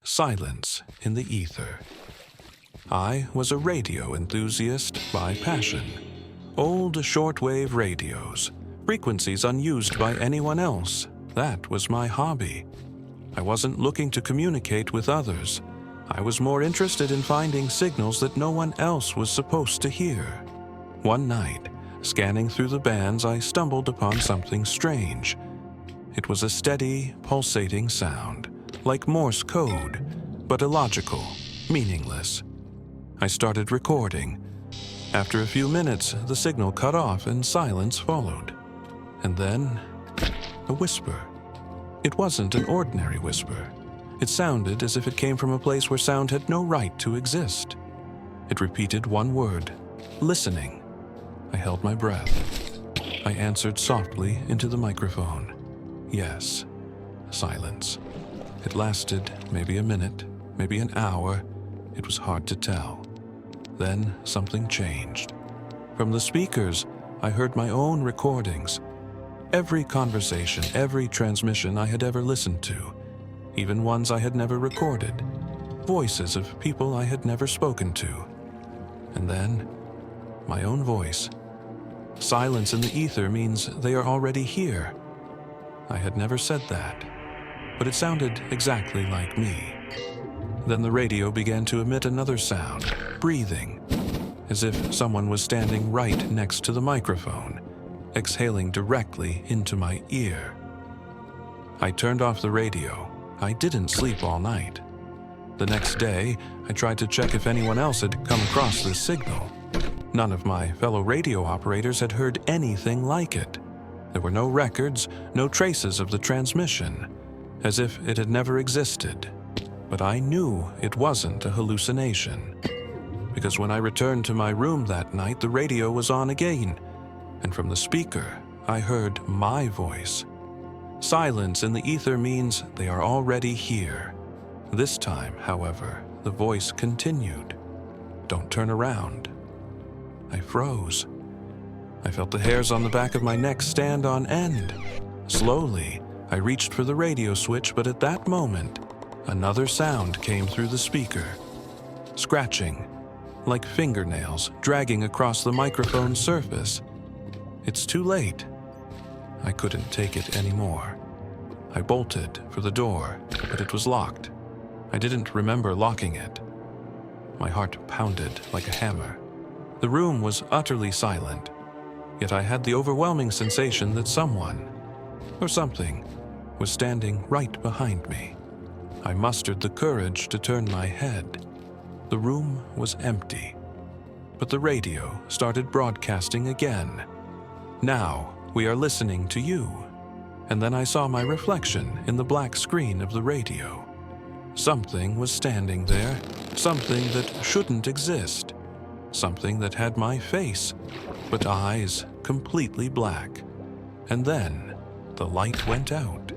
Silence in the ether. I was a radio enthusiast by passion. Old shortwave radios, frequencies unused by anyone else, that was my hobby. I wasn't looking to communicate with others. I was more interested in finding signals that no one else was supposed to hear. One night, scanning through the bands, I stumbled upon something strange. It was a steady, pulsating sound, like Morse code, but illogical, meaningless. I started recording. After a few minutes, the signal cut off and silence followed. And then, a whisper. It wasn't an ordinary whisper. It sounded as if it came from a place where sound had no right to exist. It repeated one word: listening. I held my breath. I answered softly into the microphone. Yes. Silence. It lasted maybe a minute, maybe an hour. It was hard to tell. Then something changed. From the speakers, I heard my own recordings. Every conversation, every transmission I had ever listened to, even ones I had never recorded. Voices of people I had never spoken to. And then, my own voice. Silence in the ether means they are already here. I had never said that, but it sounded exactly like me. Then the radio began to emit another sound, breathing, as if someone was standing right next to the microphone, exhaling directly into my ear. I turned off the radio. I didn't sleep all night. The next day, I tried to check if anyone else had come across this signal. None of my fellow radio operators had heard anything like it. There were no records, no traces of the transmission, as if it had never existed. But I knew it wasn't a hallucination, because when I returned to my room that night, the radio was on again, and from the speaker, I heard my voice. Silence in the ether means they are already here. This time, however, the voice continued. Don't turn around. I froze. I felt the hairs on the back of my neck stand on end. Slowly, I reached for the radio switch, but at that moment, another sound came through the speaker. Scratching, like fingernails dragging across the microphone's surface. It's too late. I couldn't take it anymore. I bolted for the door, but it was locked. I didn't remember locking it. My heart pounded like a hammer. The room was utterly silent, yet I had the overwhelming sensation that someone, or something, was standing right behind me. I mustered the courage to turn my head. The room was empty, but the radio started broadcasting again. Now we are listening to you. And then I saw my reflection in the black screen of the radio. Something was standing there, something that shouldn't exist. Something that had my face, but eyes completely black. And then the light went out.